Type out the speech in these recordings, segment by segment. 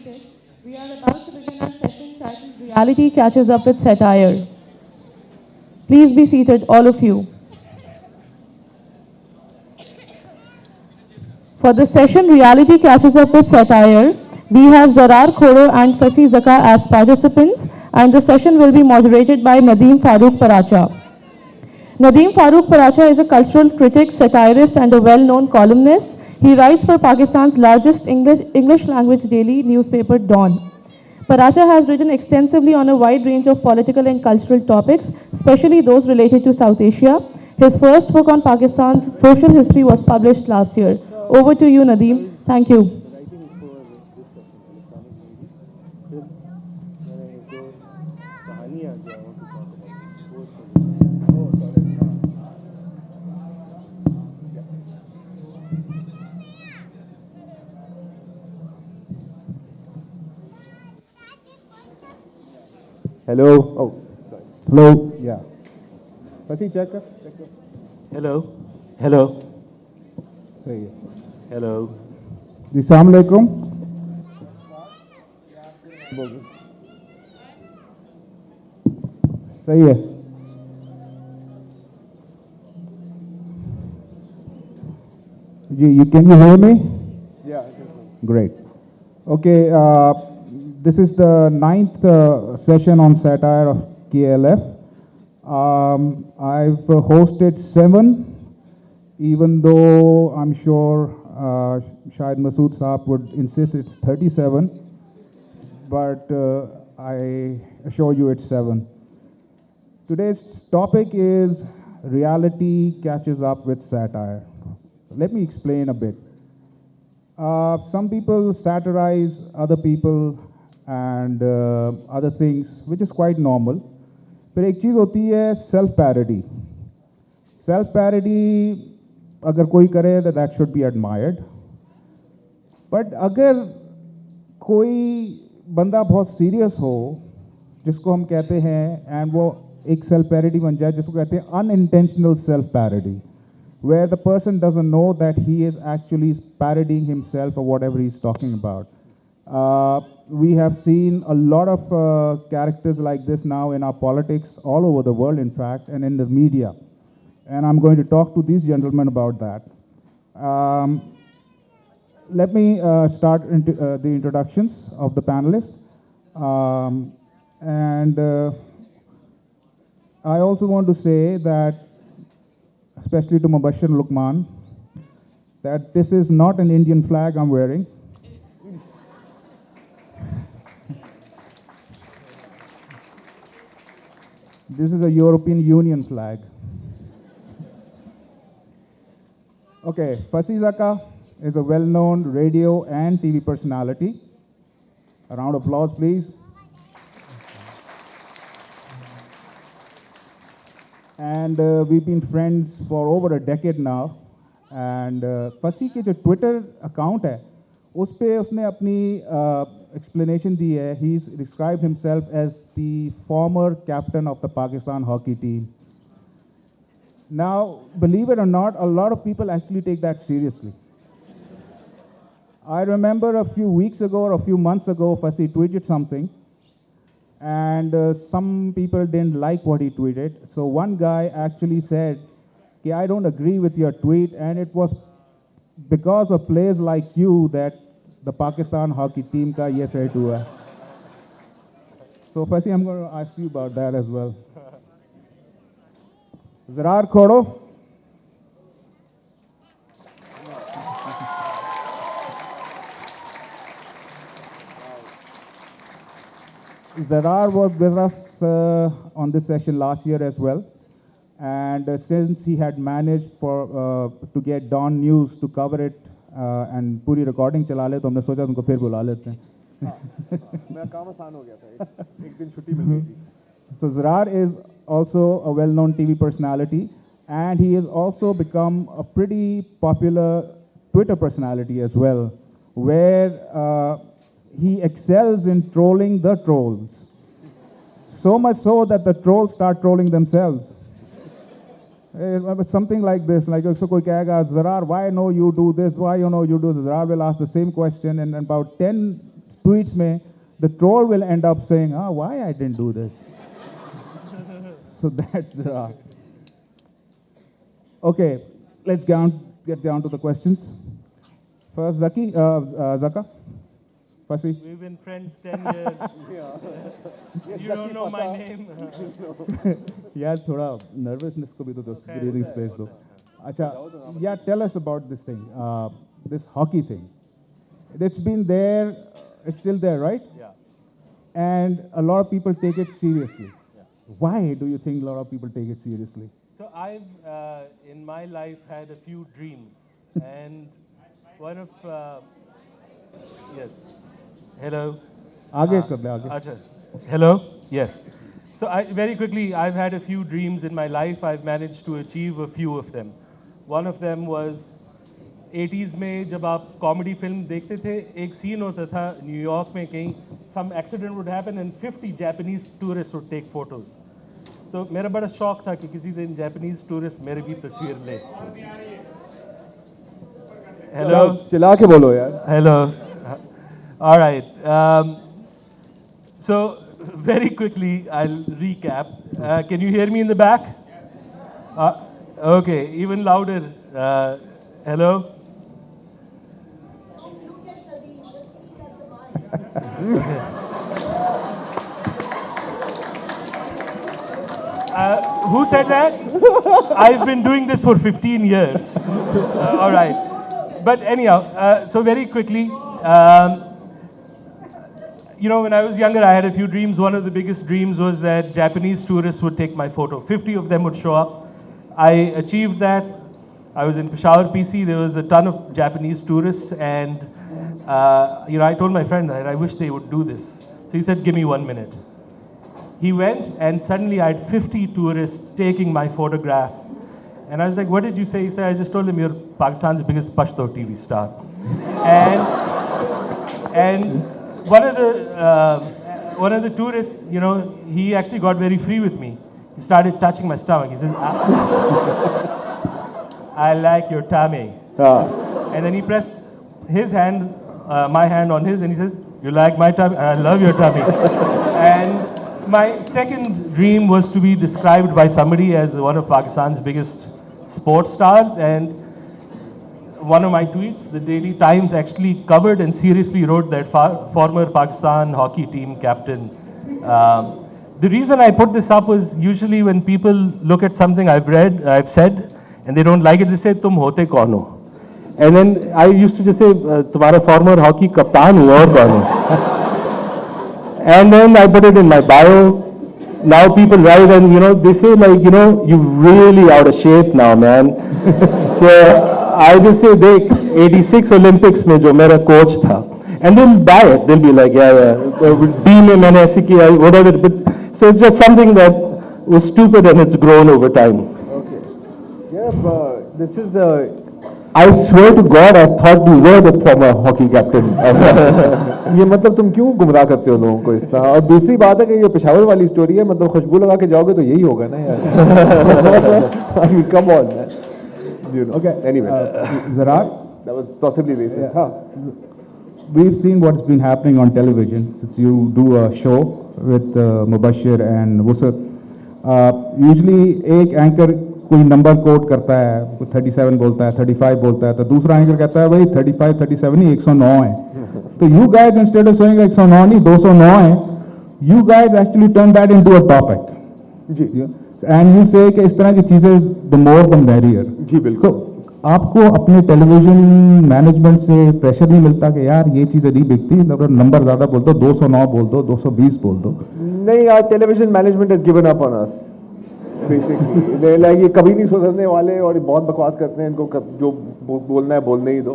seated. We are about to begin our session titled Reality Catches Up with Satire. Please be seated, all of you. For the session Reality Catches Up with Satire, we have Zarrar, Khuhro and Fasi, Zaka as participants, and the session will be moderated by Nadeem Paracha. Nadeem Paracha is a cultural critic, satirist and a well-known columnist. He writes for Pakistan's largest English language daily newspaper, Dawn. Paracha has written extensively on a wide range of political and cultural topics, especially those related to South Asia. His first book on Pakistan's social history was published last year. Over to you, Nadeem. Thank you. Hello. Oh, sorry. Hello. Yeah. Fasi, check. Hello. Hello. Say it. Hello. Assalamu alaikum. Say it. Can you hear me? Yeah. Great. Okay. This is the 9th session on satire of KLF. I've hosted 7, even though I'm sure Shahid Masood Saab would insist it's 37, but I assure you it's 7. Today's topic is reality catches up with satire. Let me explain a bit. Some people satirize other people and other things, which is quite normal. फिर एक चीज़ होती है self parody. Self parody अगर कोई करे तो that should be admired. But अगर कोई बंदा बहुत serious हो, जिसको हम कहते हैं, and वो एक self parody बन जाए, जिसको कहते हैं unintentional self parody, where the person doesn't know that he is actually parodying himself or whatever he's talking about. We have seen a lot of characters like this now in our politics all over the world, in fact, and in the media. And I'm going to talk to these gentlemen about that. Let me start the introductions of the panelists. I also want to say that, especially to Mubashir Luqman, that this is not an Indian flag I'm wearing. This is a European Union flag. Okay, Fasi Zaka is a well-known radio and TV personality. A round of applause, please. And we've been friends for over a decade now. And Fasi के जो Twitter account है, उस पे उसने अपनी explanation दी है. He's described himself as the former captain of the Pakistan hockey team. Now, believe it or not, a lot of people actually take that seriously. I remember a few weeks ago or a few months ago, Fasi tweeted something, and some people didn't like what he tweeted. So one guy actually said, "Okay, I don't agree with your tweet, and it was because of players like you that the Pakistan hockey team ka ye fate hua." So Fasi, I'm going to ask you about that as well. Zarrar, Khuhro. Zarrar was with us on this session last year as well. And since he had managed to get Dawn News to cover it and पूरी recording चला ले, तो हमने सोचा उनको फिर बुला लेते हैं. मेरा काम आसान हो गया था. एक दिन छुट्टी मिल गई थी. So Zarrar is also a well-known TV personality, and he has also become a pretty popular Twitter personality as well, where he excels in trolling the trolls. So much so that the trolls start trolling themselves. Something like this, like so koi kahega, Zarrar, why no you do this, why you do this? Zarrar will ask the same question, and about 10 tweets में, the troll will end up saying, why I didn't do this? So that's Zarrar. Okay, let's get down to the questions. First, Zaka, Fasi. We've been friends 10 years. You don't know my name. यार थोड़ा nervousness को भी तो breathing space दो. अच्छा, yeah, tell us about this thing, this hockey thing. It's been there, it's still there, right? Yeah. And a lot of people take it seriously. Yeah. Why do you think a lot of people take it seriously? So I've, in my life, had a few dreams. And one of, yes. Hello? आगे कर ले, आगे. Acha. Hello? Yes. So very quickly, I've had a few dreams in my life. I've managed to achieve a few of them. One of them was 80s में जब आप comedy film देखते थे, एक सीन होता था न्यूयॉर्क में कहीं some accident would happen and 50 Japanese tourists would take photos. तो मेरा बड़ा शौक था कि किसी दिन Japanese tourist मेरी भी तस्वीर ले. Hello. चिल्ला के बोलो यार. Hello. All right. So very quickly, I'll recap. Can you hear me in the back? Okay, even louder. Hello? Who said that? I've been doing this for 15 years. All right. But anyhow, so very quickly, you know, when I was younger, I had a few dreams. One of the biggest dreams was that Japanese tourists would take my photo. 50 of them would show up. I achieved that. I was in Peshawar PC. There was a ton of Japanese tourists, and you know, I told my friend that I wish they would do this. So he said, "Give me 1 minute." He went, and suddenly I had 50 tourists taking my photograph. And I was like, "What did you say?" He said, "I just told him you're Pakistan's biggest Pashto TV star." And one of the tourists, you know, he actually got very free with me. He started touching my stomach. He says, "I like your tummy." And then he pressed his hand, my hand on his, and he says, "You like my tummy? I love your tummy." And my second dream was to be described by somebody as one of Pakistan's biggest sports stars. And one of my tweets, the Daily Times actually covered and seriously wrote that former Pakistan hockey team captain. The reason I put this up was usually when people look at something I've said, and they don't like it, they say, "Tum hote kaun ho?" And then I used to just say, "Tumhara former hockey kaptan hu aur kaun ho?" And then I put it in my bio. Now people write and, you know, they say like, you know, "You're really out of shape now, man." So I just say, "Dekh, 86 Olympics mein jo mera coach tha." And they'll buy it. They'll be like, "Yeah, B mein maine aise kiya," whatever. But so it's just something that was stupid and it's grown over time. Okay. Yeah, this is I swear to God, I thought you were the former hockey captain. ये मतलब तुम क्यों गुमराह करते हो लोगों को इस तरह? और दूसरी बात है कि ये पेशावर वाली स्टोरी है, मतलब खुशबू लगा के जाओगे तो यही होगा ना यार. I mean, come on, man. You know. Okay. Anyway, Zarrar, that was possibly racist. Yeah. We've seen what's been happening on television. You do a show with Mubashir and Wusat. Usually एक anchor कोई number quote करता है, कोई 37 बोलता है, 35 बोलता है, तो दूसरा एंकर कहता है भाई 35, 37 नहीं 109 है. तो you guys instead of saying 109 नहीं 209 है, you guys actually turn that into a topic. Ji. And you say कि इस तरह की चीजें the more the merrier. जी बिल्कुल. तो आपको अपने टेलीविजन मैनेजमेंट से प्रेशर नहीं मिलता कि यार ये चीजें नहीं बिकती, नंबर ज्यादा बोल दो, 209 बोल दो, 220 बोल दो? नहीं यार, television management has given up on us basically. Like ये कभी नहीं सुधरने वाले और बहुत बकवास करते हैं. इनको जो बोलना है बोलने ही दो.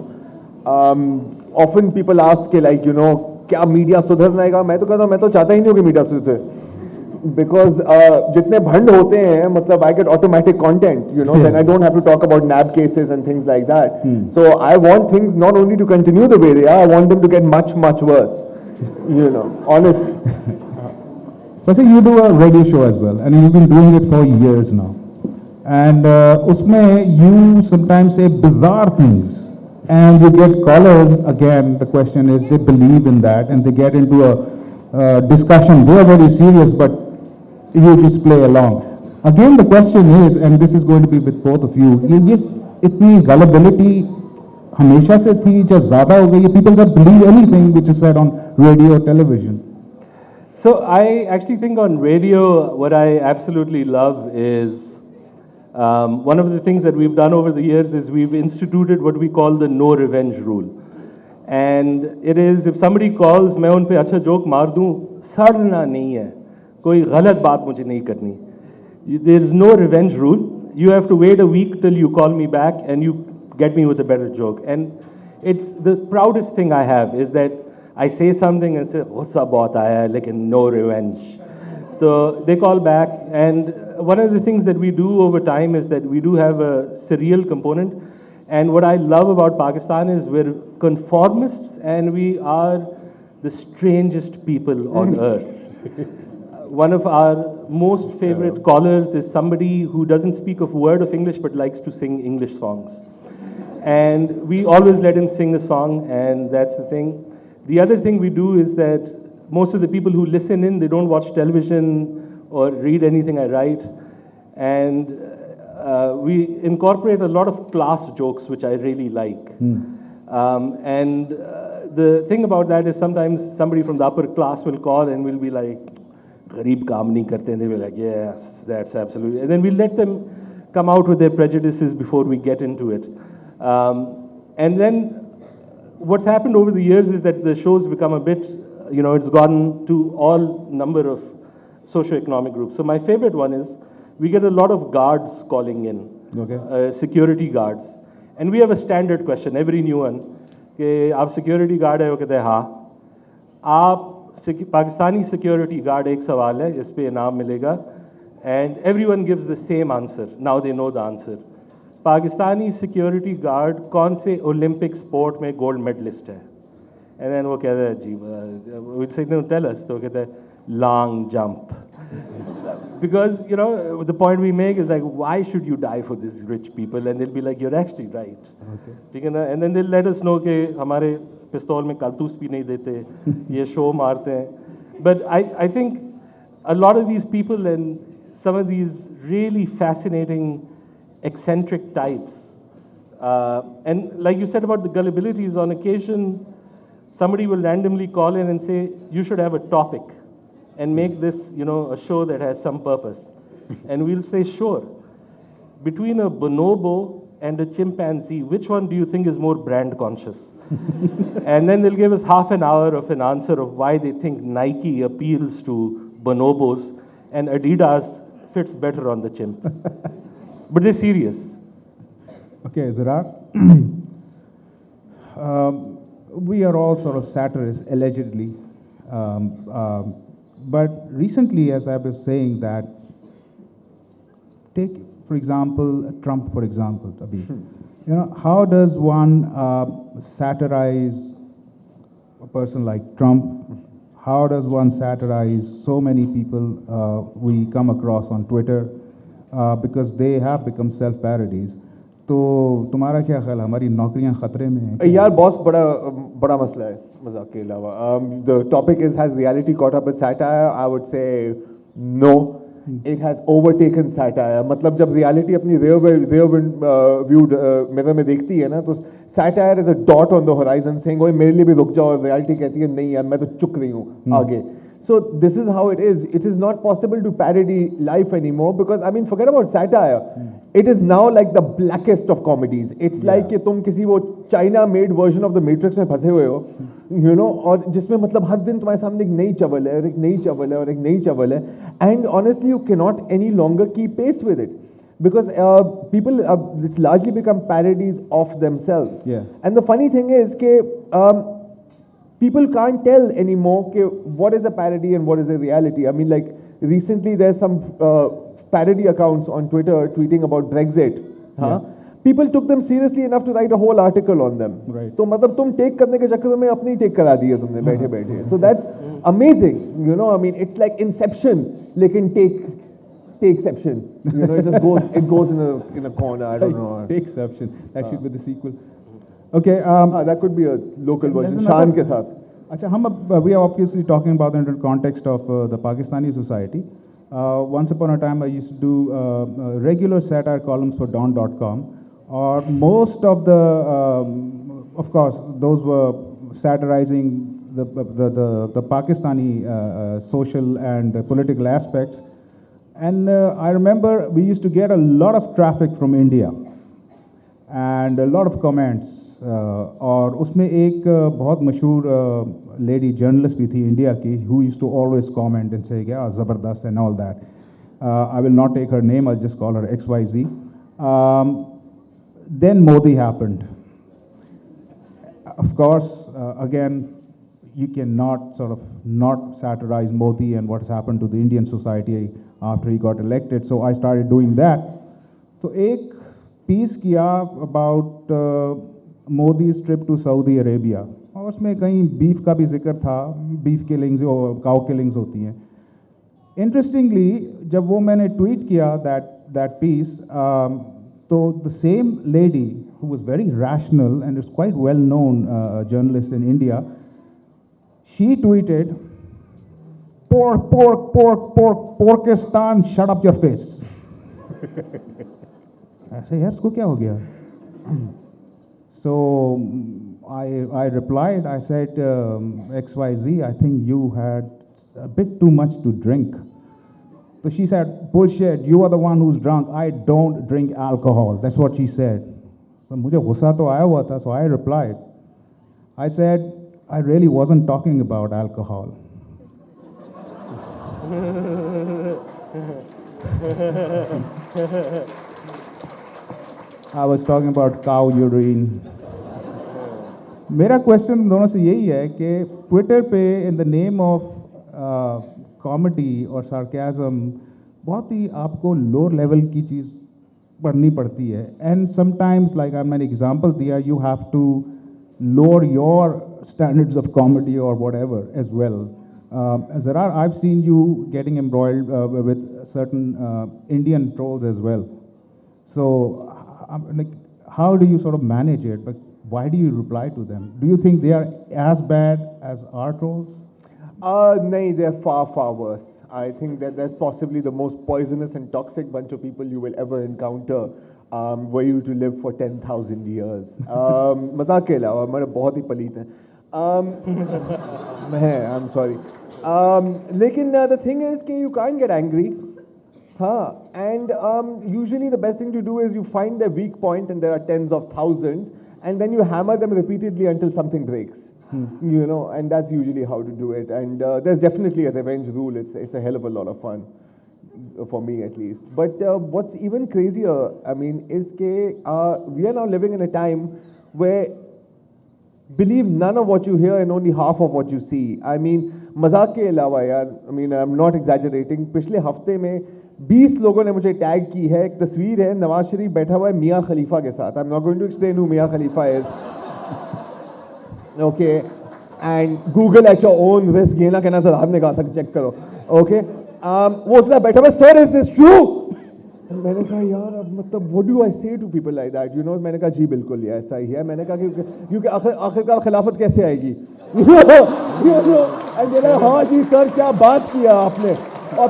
ऑफन पीपल आस्क के लाइक, यू नो, क्या मीडिया सुधरना? मैं तो कहता हूँ, मैं तो चाहता ही नहीं हूँ कि मीडिया सुधरे. बिकॉज जितने भंड होते हैं, मतलब I get automatic content, you know, then I don't have to talk about NAB cases and things like that. So I want things not only to continue the way they are, I want them to get much much worse, you know, honestly. So I think you do a radio show as well, and you've been doing it for years now. And usme you sometimes say bizarre things and you get callers, again, the question is they believe in that and they get into a discussion. They are very serious, but you just play along. Again, the question is, and this is going to be with both of you, ये इतनी gullibility हमेशा से थी या ज़्यादा हो गई है? People that believe anything which is said on radio or television. So I actually think on radio, what I absolutely love is one of the things that we've done over the years is we've instituted what we call the no revenge rule. And it is, if somebody calls, मैं उन पे अच्छा joke मार दूँ, सड़ना नहीं है, कोई गलत बात मुझे नहीं करनी. There is no revenge rule. You have to wait a week till you call me back and you get me with a better joke. And it's the proudest thing I have is that I say something and say, what's up, bahut aaya hai, lekin no revenge. So they call back, and one of the things that we do over time is that we do have a surreal component. And what I love about Pakistan is we're conformists and we are the strangest people on earth. One of our most favorite callers is somebody who doesn't speak a word of English but likes to sing English songs. And we always let him sing a song, and that's the thing. The other thing we do is that most of the people who listen in, they don't watch television or read anything I write. And we incorporate a lot of class jokes, which I really like. And the thing about that is sometimes somebody from the upper class will call and we'll be like, "Gharib kaam nahi karte," and they'll be like, "Yes, that's absolutely." And then we let them come out with their prejudices before we get into it. And then what's happened over the years is that the show's become a bit, it's gone to all number of socioeconomic groups. So my favorite one is we get a lot of guards calling in, security guards. And we have a standard question, every new one, कि आप security guard है? वो कहते हैं हाँ. आप Pakistani security guard एक सवाल है, इस पे इनाम मिलेगा. And everyone gives the same answer. Now they know the answer. Pakistani security guard कौन से ओलंपिक स्पोर्ट में गोल्ड मेडलिस्ट है? एंड देन वो कहता है जी विल से टेल अस, तो कहता है long jump. Because the point we make is like, why should you die for these rich people? And they'll be like, you're actually right. ठीक है ना? And then they'll let us know कि हमारे पिस्तौल में कारतूस भी नहीं देते, ये शो मारते हैं. But I think a lot of these people and some of these really fascinating eccentric types. And like you said about the gullibilities, on occasion, somebody will randomly call in and say, you should have a topic and make this, a show that has some purpose. And we'll say, sure. Between a bonobo and a chimpanzee, which one do you think is more brand conscious? And then they'll give us half an hour of an answer of why they think Nike appeals to bonobos and Adidas fits better on the chimp. But they're serious. Okay, Zarrar. We are all sort of satirists, allegedly. But recently, as I was saying, that take, for example, Trump, for example, Abhi. How does one satirize a person like Trump? How does one satirize so many people we come across on Twitter? Because they have become self-parodies. तो तुम्हारा क्या ख्याल, हमारी नौकरियां खतरे में हैं? यार बहुत बड़ा मसला है मजाक के अलावा. The topic is, has reality caught up with satire? I would say no. It has overtaken satire. मतलब जब reality अपनी rear viewed mirror में देखती है ना, तो satire is a dot on the horizon saying, ओए मेरे लिए भी रुक जाओ. Reality कहती है नहीं यार, मैं तो चुक रही हूँ आगे. So this is how it is. It is not possible to parody life anymore because, forget about satire. It is now like the blackest of comedies. It's like कि तुम किसी वो China-made version of the Matrix में फंसे हुए हो, और जिसमें मतलब हर दिन तुम्हारे सामने एक नई चवल है और एक नई चवल है और एक नई चवल है. And honestly, you cannot any longer keep pace with it. Because people it's largely become parodies of themselves. Yeah. And the funny thing is that people can't tell anymore what is a parody and what is a reality. Like recently there's some parody accounts on Twitter tweeting about Brexit. Yeah. People took them seriously enough to write a whole article on them. Right. So मतलब तुम take करने के चक्कर में अपनी take करा दी है तुमने बैठे बैठे. So that's amazing. It's like Inception, लेकिन takeception. It just goes in a corner. I don't know. Takeception. That should be the sequel. Okay. that could be a local there's version. another- Shan ke saath. अच्छा हम we are obviously talking about in the context of the Pakistani society. Once upon a time, I used to do regular satire columns for Dawn.com, or most of the, of course, those were satirizing the Pakistani social and political aspects. And I remember we used to get a lot of traffic from India and a lot of comments. और उसमें एक बहुत मशहूर lady journalist भी थी India की who used to always comment and say yeah ज़बरदस्त and all that. I will not take her name, I'll just call her XYZ. Then Modi happened. Of course, again, you cannot sort of not satirize Modi and what's happened to the Indian society after he got elected. So I started doing that. So एक piece किया about Modi's trip to Saudi Arabia. और उसमें कहीं beef का भी जिक्र था, beef killings और काउ किलिंग्स होती हैं. Interestingly, जब वो मैंने ट्वीट किया that piece, तो the same lady who was very rational and is quite well known journalist in India, she tweeted, Porkistan, shut up your face. ऐसे यार इसको क्या हो गया? So I replied, I said, XYZ, I think you had a bit too much to drink. So she said, bullshit, you are the one who's drunk. I don't drink alcohol. That's what she said. So मुझे गुस्सा तो आया हुआ था, so I replied. I said, I really wasn't talking about alcohol. I was talking about cow urine. मेरा question दोनों से यही है कि ट्विटर पे in the name of comedy और सार्केज़म बहुत ही आपको लोअर लेवल की चीज़ पढ़नी पड़ती है. एंड समटाइम्स लाइक मैंने एग्जांपल दिया, you have to lower your standards of comedy और whatever as well. Zarrar, I've seen you getting embroiled with certain Indian trolls as well. So, like, how do you sort of manage it? But why do you reply to them? Do you think they are as bad as our trolls? No, they're far, far worse. I think that that's possibly the most poisonous and toxic bunch of people you will ever encounter. Were you to live for 10,000 years. मजाक के अलावा मेरे बहुत ही पलीत हैं. I'm sorry. लेकिन the thing is कि you can't get angry. And usually the best thing to do is you find their weak point, and there are tens of thousands, and then you hammer them repeatedly until something breaks. You know, and that's usually how to do it. And there's definitely a revenge rule. It's a hell of a lot of fun, for me at least. But what's even crazier, I mean, is that we are now living in a time where believe none of what you hear and only half of what you see. I mean, मजाक के अलावा यार, I mean, I'm not exaggerating. पिछले हफ्ते में 20 लोगों ने मुझे टैग की है. एक तस्वीर है नवाज शरीफ बैठा हुआ है मियाँ खलीफा के साथ. I'm not going to explain who मियाँ खलीफा is. Okay, and Google at your own risk. ये ना कहना सर आपने कहा था चेक करो. Okay, वो उसने बैठा हुआ, sir is this true? मैंने कहा यार अब मतलब what do I say to people like that? You know, मैंने कहा जी बिल्कुल ये ऐसा ही है. मैंने कहा क्योंकि आखिरकार खिलाफत कैसे आएगी? हाँ जी सर क्या बात किया आपने. और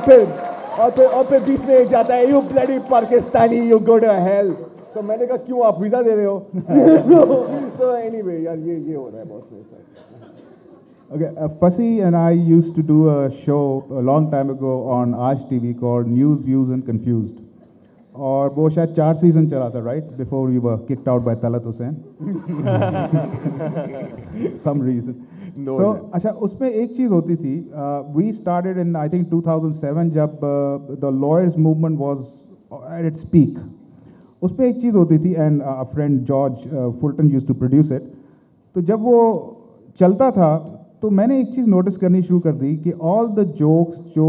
फिर बीच में एक जाता है, you bloody Pakistani, you go to hell. तो मैंने कहा क्यों आप वीजा दे रहे हो? So anyway यार ये हो रहा है बहुत मेरे साथ. Okay, Fasi and I used to do a show a long time ago on Aaj TV called News, Views and Confused. और वो शायद 4 सीजन चला था, right? Before we were kicked out by Talat Hussain. Some reason. No. So, अच्छा उसमें एक चीज़ होती थी. We started in I think 2007 जब the lawyers movement was at its peak. उसमें एक चीज़ होती थी, and a friend George Fulton used to produce it. तो जब वो चलता था तो मैंने एक चीज़ नोटिस करनी शुरू कर दी कि all the jokes जो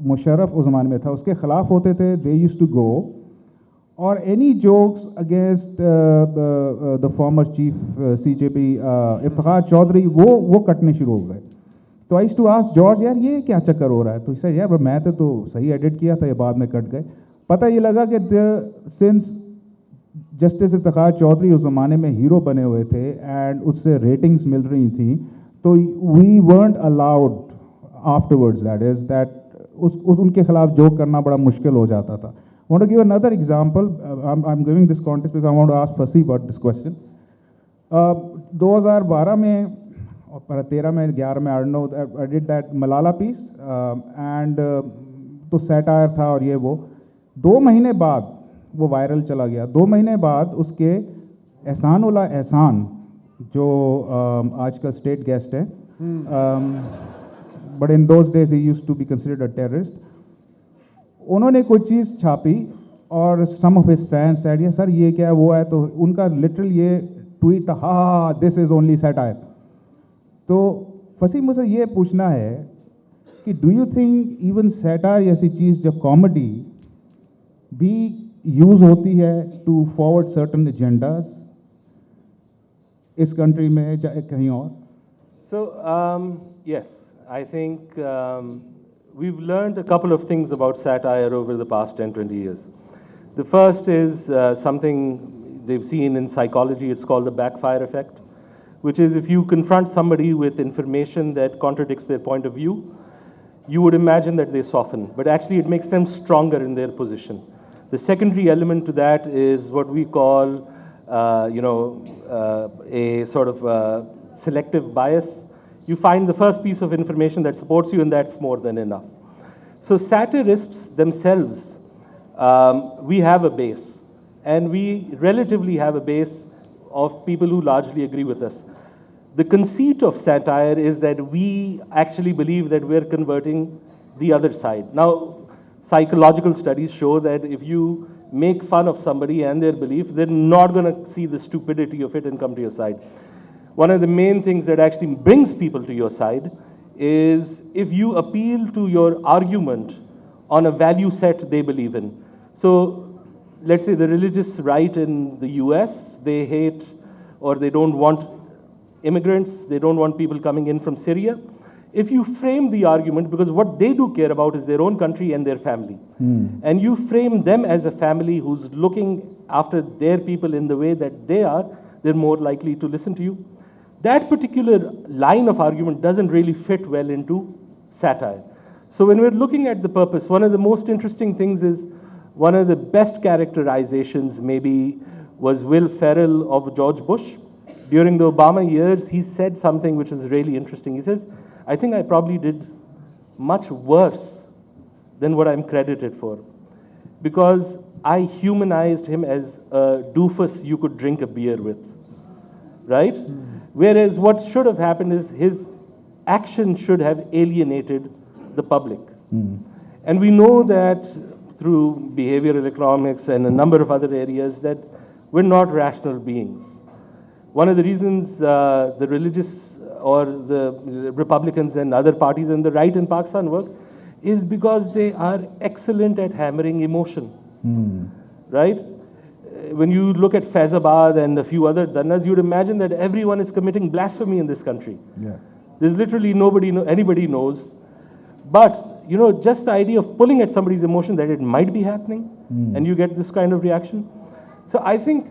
मुशर्रफ उस ज़माने में था उसके ख़िलाफ़ होते थे, they used to go, और any jokes against the former chief CJP Iftikhar Chaudhary वो कटने शुरू हो गए. तो I used to ask George, यार ये क्या चक्कर हो रहा है? तो इससे यार मैं तो सही एडिट किया था, ये बाद में कट गए. पता ये लगा कि since जस्टिस इफ्तिखार चौधरी उस ज़माने में हीरो बने हुए थे एंड उससे रेटिंग्स मिल रही थी, तो we weren't allowed afterwards, that is that उनके खिलाफ जोक करना बड़ा मुश्किल हो जाता था. I want to give another example. I'm giving this context because I want to ask Fasi about this question. 2012 में और 13 में 11 में I don't know, I did that Malala piece and तो सैटायर था और ये वो 2 महीने बाद वो वायरल चला गया. 2 महीने बाद उसके एहसान उल्ला एहसान जो आजकल स्टेट गेस्ट है, but in those days he used to be considered a terrorist, उन्होंने कोई चीज़ छापी और some of his fans said ये सर ये क्या वो है, तो उनका लिटरल ये ट्वीट था, हा दिस इज ओनली सैटायर. तो फसी मुझे ये पूछना है कि do you think even satire जैसी चीज़ जो कॉमेडी भी यूज होती है टू फॉरवर्ड सर्टन एजेंडाज इस कंट्री में चाहे कहीं और? So, yes, I think we've learned a couple of things about satire over the past 10, 20 years. The first is something they've seen in psychology, it's called the backfire effect, which is if you confront somebody with information that contradicts their point of view, you would imagine that they soften, but actually it makes them stronger in their position. The secondary element to that is what we call, a sort of selective bias. You find the first piece of information that supports you, and that's more than enough. So satirists themselves, we have a base, and we relatively have a base of people who largely agree with us. The conceit of satire is that we actually believe that we're converting the other side. Now, psychological studies show that if you make fun of somebody and their belief, they're not going to see the stupidity of it and come to your side. One of the main things that actually brings people to your side is if you appeal to your argument on a value set they believe in. So, let's say the religious right in the US, they hate or they don't want immigrants, they don't want people coming in from Syria. If you frame the argument, because what they do care about is their own country and their family, and you frame them as a family who's looking after their people in the way that they are, they're more likely to listen to you. That particular line of argument doesn't really fit well into satire. So when we're looking at the purpose, one of the most interesting things is one of the best characterizations maybe was Will Ferrell of George Bush. During the Obama years, he said something which was really interesting. He says, I think I probably did much worse than what I'm credited for, because I humanized him as a doofus you could drink a beer with, right? Whereas what should have happened is his action should have alienated the public. And we know that through behavioral economics and a number of other areas that we're not rational beings. One of the reasons the religious or the Republicans and other parties and the right in Pakistan work is because they are excellent at hammering emotion, right? When you look at Faizabad and a few other dhannas, you'd imagine that everyone is committing blasphemy in this country. Yeah. There's literally anybody knows. But, just the idea of pulling at somebody's emotion that it might be happening, and you get this kind of reaction. So I think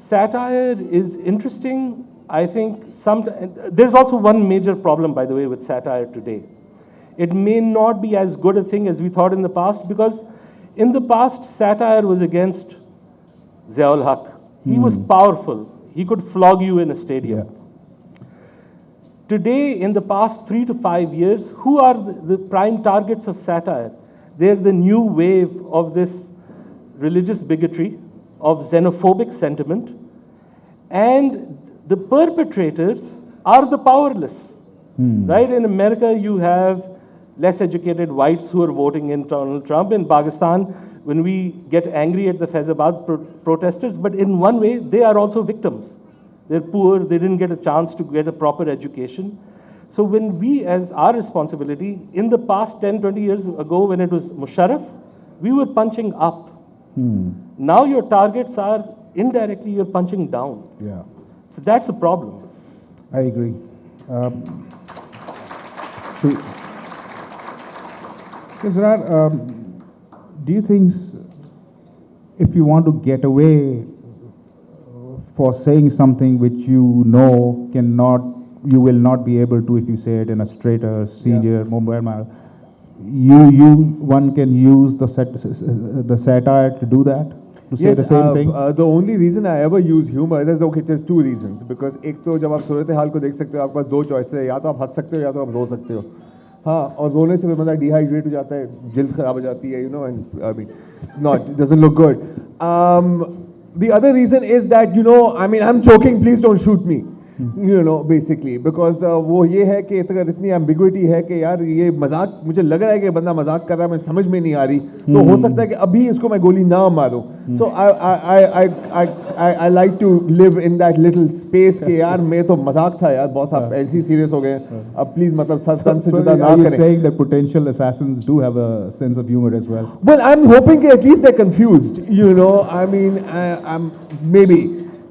satire is interesting. I think there's also one major problem, by the way, with satire today. It may not be as good a thing as we thought in the past, because in the past, satire was against Ziaul Haq. He was powerful. He could flog you in a stadium. Yeah. Today, in the past 3 to 5 years, who are the prime targets of satire? They're the new wave of this religious bigotry, of xenophobic sentiment, and the perpetrators are the powerless, right? In America, you have less educated whites who are voting in Donald Trump. In Pakistan, when we get angry at the Faizabad protesters, but in one way, they are also victims. They're poor, they didn't get a chance to get a proper education. So when we, as our responsibility, in the past 10, 20 years ago, when it was Musharraf, we were punching up. Now your targets are indirectly, you're punching down. Yeah. So that's a problem. I agree. Zarrar, do you think if you want to get away for saying something which you know you will not be able to if you say it in a straighter, senior, mobile manner. One can use the satire to do that, to say the same thing. The only reason I ever use humor is okay, there's two reasons. Because एक तो जब आप सूरत हाल को देख सकते हो, आपके पास दो चॉइस है, या तो आप हंस सकते हो या तो आप रो सकते हो. हाँ, और रोने से बंदा डिहाइड्रेट हो जाता है, जिल्द खराब हो जाती है, and I mean, it doesn't look good. The other reason is that, I'm joking, please don't shoot me. Basically, because वो ये है कि इतनी एम्बिग्विटी है कि यार ये मजाक, मुझे लग रहा है कि बंदा मजाक कर रहा है, मैं समझ में नहीं आ रही, तो हो सकता है कि अभी इसको मैं गोली ना मारूं. So I like to live in that little space कि यार मैं तो मजाक था यार, बहुत आप ऐसे ही सीरियस हो गए, अब प्लीज मतलब सन से जुदा ना करें. Saying that potential assassins do have a sense of humor as well. Well, I'm hoping that at least they're confused, I'm maybe.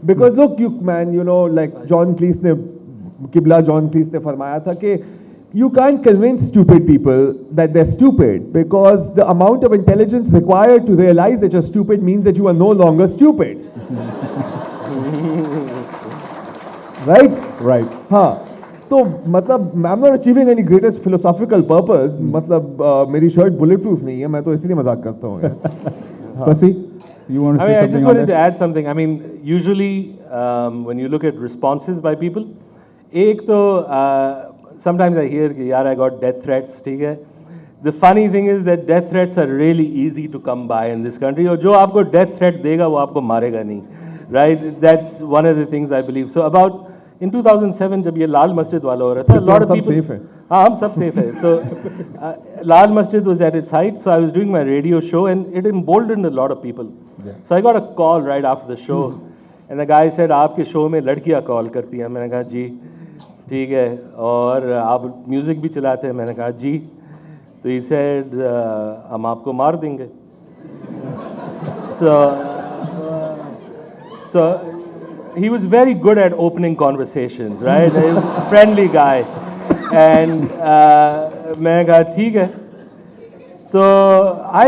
Because look, man, like John Cleese ने फरमाया था कि you can't convince stupid people that they're stupid because the amount of intelligence required to realize that you're stupid means that you are no longer stupid. Right? हाँ. तो मतलब I'm not achieving any greatest philosophical purpose. मतलब मेरी shirt bullet proof नहीं है, मैं तो इसलिए मजाक करता हूँ. Fasi, you want to say I something just on wanted that? to add something. I mean, usually when you look at responses by people, एक तो sometimes I hear कि यार I got death threats, ठीक है. The funny thing is that death threats are really easy to come by in this country. और जो आपको death threat देगा वो आपको मारेगा नहीं, right? That's one of the things I believe. So about in 2007 जब ये लाल मस्जिद वाला हो रहा था, a lot of people. safe है. हाँ, हम सब safe है. So Lal Masjid was at its height, so I was doing my radio show and it emboldened a lot of people. Yeah. So I got a call right after the show, and the guy said, "आपके show में लड़कियाँ call करती हैं." मैंने कहा जी, ठीक है, और आप म्यूजिक भी चलाते हैं? मैंने कहा जी. तो he said, हम आपको मार देंगे. So he was very good at opening conversations, right? He was a friendly guy. And मैंने कहा ठीक है. So I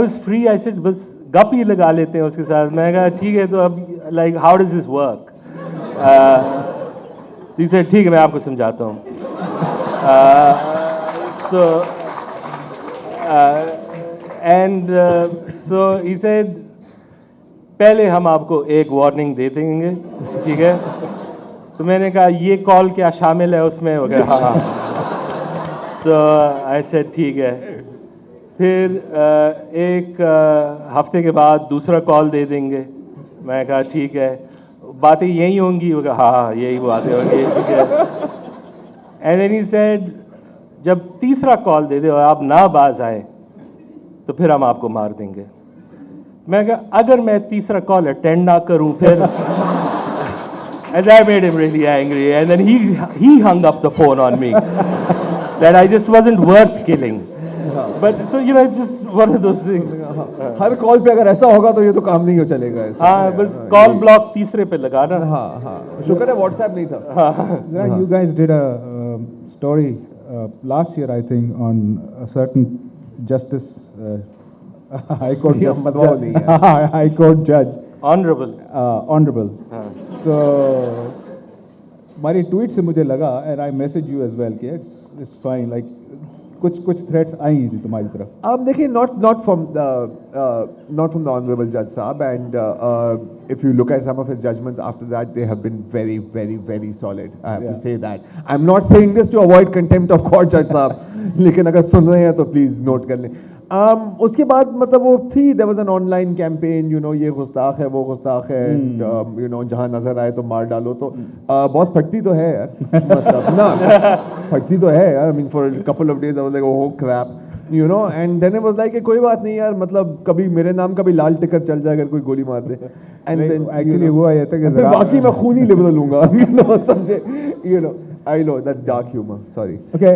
was free. I said बस गप ही लगा लेते हैं उसके साथ. मैंने कहा ठीक है, तो अब like how does this work? He said ठीक है, मैं आपको समझाता हूँ. So he said पहले हम आपको एक वार्निंग दे देंगे, ठीक है. तो मैंने कहा ये कॉल क्या शामिल है उसमें? हो गया हाँ. तो आई सेड ठीक है. फिर एक हफ्ते के बाद दूसरा कॉल दे देंगे. मैं कहा ठीक है, बातें यही होंगी? हो गया हाँ, यही बातें होंगी, ठीक है. एंड देन ही सेड जब तीसरा कॉल दे दे और आप ना बाज आए तो फिर हम आपको मार देंगे. मैं कहा अगर मैं तीसरा कॉल अटेंड ना करूं फिर. And that made him really angry, and then he hung up the phone on me. That I just wasn't worth killing. But so it's just one of those things. Her call पे अगर ऐसा होगा तो ये तो काम नहीं हो चलेगा. हाँ, बस कॉल ब्लॉक तीसरे पे लगाना. हाँ. शुक्र है व्हाट्सएप नहीं था. You guys did a story last year, I think, on a certain justice, High Court High Court judge. Honorable. So हमारी ट्वीट से मुझे लगा, and I messaged you as well, कि it's fine, like कुछ threats आई थी तुम्हारी तरफ. देखिए, not from the honorable judge साहब, and if you look at some of his judgments after that, they have been very, very, very solid. I have to say that. I'm not saying this to avoid contempt of court, judge साहब, लेकिन अगर सुन रहे हैं तो please note कर लें. उसके बाद मतलब वो थी, there was an online campaign, ये गुस्ताख है, वो गुस्ताख है, जहाँ नजर आए तो मार डालो. तो बहुत फटती तो है यार, मतलब ना फटती तो है यार. I mean, for a couple of days I was like, oh crap, and then it was like कोई बात नहीं यार, मतलब कभी मेरे नाम का भी लाल टिकट चल जाए अगर कोई गोली मार दे. And then actually हुआ ये था कि बाकी मैं खून ही लिबरल लूंगा. समझे? I know that's dark humor. Sorry. Okay.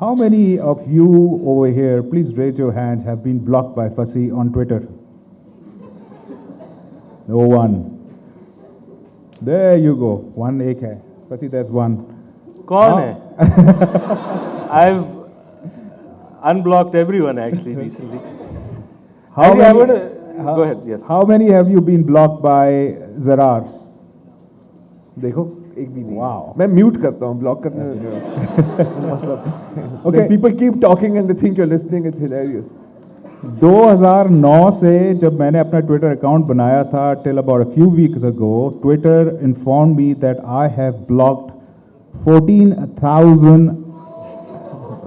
How many of you over here, please raise your hands, have been blocked by Fasi on Twitter? No one. There you go. One एक है. Fasi, there's one. कौन है? I've unblocked everyone actually recently. How Actually, many? Go ahead, yes. How many have you been blocked by Zarrar? देखो एक भी नहीं. Wow. मैं mute करता हूँ, ब्लॉक करने में. Okay. People keep talking and they think you're listening. It's hilarious. 2009 से जब मैंने अपना ट्विटर अकाउंट बनाया था till about a few weeks ago, Twitter informed me that I have blocked 14,000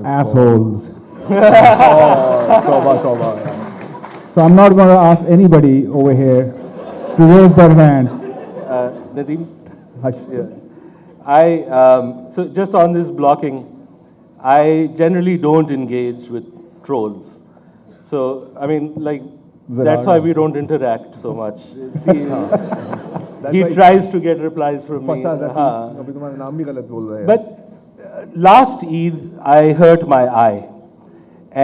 assholes. तौबा. So I'm not going to ask anybody over here to raise their hand. Nadeem? Yeah. So just on this blocking, I generally don't engage with trolls. So, I mean, like, that's why we don't interact so much. He tries to get replies from me. अभी तुम्हारा नाम भी गलत बोल रहे हैं. But last Eid, I hurt my eye.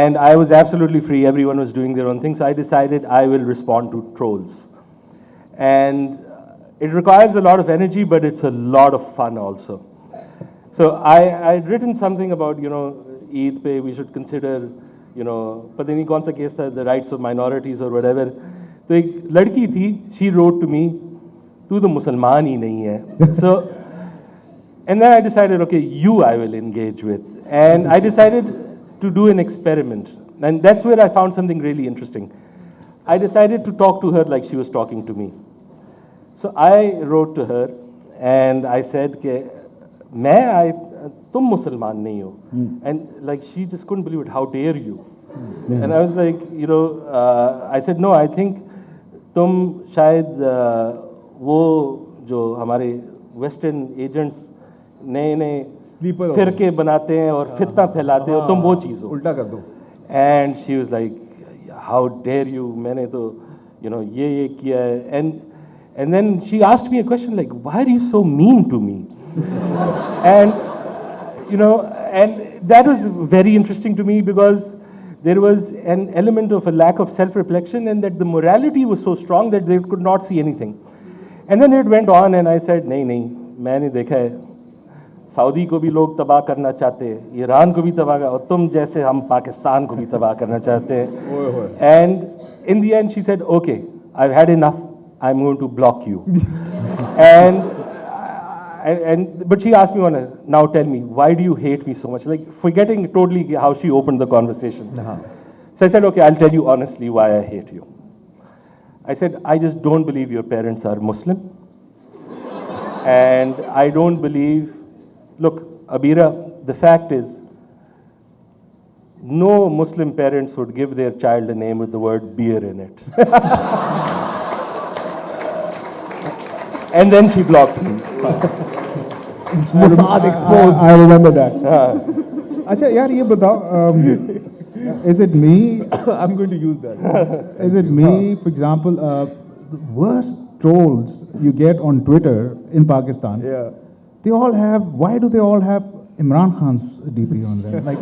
And I was absolutely free. Everyone was doing their own thing. So I decided I will respond to trolls. And it requires a lot of energy, but it's a lot of fun also. So I'd written something about, Eid pe we should consider, पता नहीं कौन सा case था, the rights of minorities or whatever. तो एक लड़की थी, she wrote to me, तू तो मुसलमान ही नहीं है. So, and then I decided, okay, you I will engage with. And I decided to do an experiment. And that's where I found something really interesting. I decided to talk to her like she was talking to me. So I wrote to her and I said, तुम मुसलमान नहीं हो. And like she just couldn't believe it. How dare you? And I was like, I said, no, I think तुम शायद वो जो हमारे western agents नए फिरके बनाते हैं और फितना फैलाते हो, तुम वो चीज़ हो. उल्टा कर दो. And she was like, how dare you? मैंने तो ये किया है. And then she asked me a question like, why are you so mean to me? And and that was very interesting to me because there was an element of a lack of self-reflection and that the morality was so strong that they could not see anything. And then it went on and I said, नहीं, मैंने देखा है, Saudi को भी लोग तबाह करना चाहते हैं, ईरान को भी तबाह कर, और तुम जैसे हम पाकिस्तान को भी तबाह करना चाहते हैं. And in the end she said, okay, I've had enough, I'm going to block you. But she asked me, now tell me, why do you hate me so much? Like forgetting totally how she opened the conversation. So I said, okay, I'll tell you honestly why I hate you. I said, I just don't believe your parents are Muslim. And I don't believe, look, Abira, the fact is, no Muslim parents would give their child a name with the word beer in it. And then she blocked me. I remember that. अच्छा यार ये बताओ, is it me? I'm going to use that. Is it me, for example, the worst trolls you get on Twitter in Pakistan? Yeah. They all have. Why do they all have Imran Khan's DP on them? Like,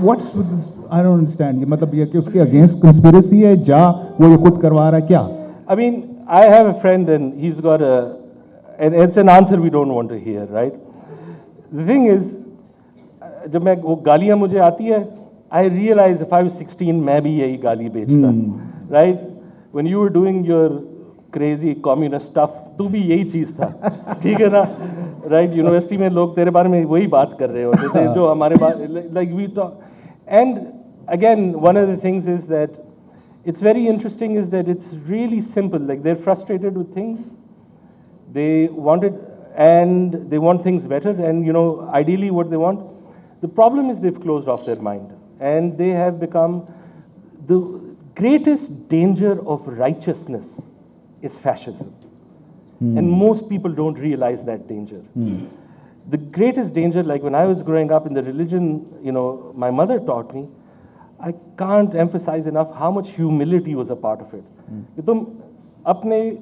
what's with this? I don't understand. ये मतलब ये कि उसके against conspiracy है, जा वो ये खुद करवा रहा है क्या? I mean, I have a friend and he's got and it's an answer we don't want to hear, right? The thing is, जब मैं वो गालियाँ मुझे आती है, I realize if I was 16, मैं भी यही गाली बेचता, right? When you were doing your crazy communist stuff, तू भी यही चीज़ था, ठीक है ना? Right? यूनिवर्सिटी में लोग तेरे बारे में वही बात कर रहे होते थे जो हमारे बारे like we talk. And again, one of the things is that it's very interesting is that it's really simple. Like they're frustrated with things. They want it and they want things better. And ideally what they want. The problem is they've closed off their mind. And they have become the greatest danger of righteousness is fascism. And most people don't realize that danger. The greatest danger, like when I was growing up in the religion, my mother taught me, I can't emphasize enough how much humility was a part of it. कि तुम अपने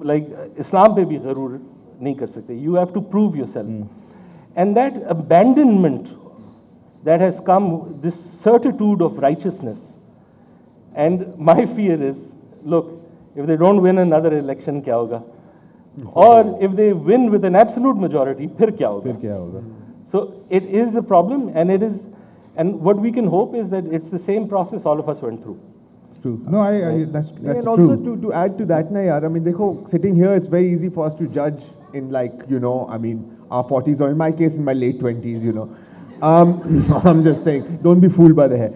like Islam पे भी ज़रूर नहीं कर सकते. You have to prove yourself. And that abandonment that has come, this certitude of righteousness. And my fear is, look, if they don't win another election, क्या होगा? Or if they win with an absolute majority, फिर क्या होगा? So it is a problem, and it is, and what we can hope is that it's the same process all of us went through. true. No, that's and also true. to add to that, na yaar, I mean, dekho, sitting here, it's very easy for us to judge in like, you know, I mean, our 40s or in my case, in my late 20s, you know. I'm just saying, don't be fooled by the hair.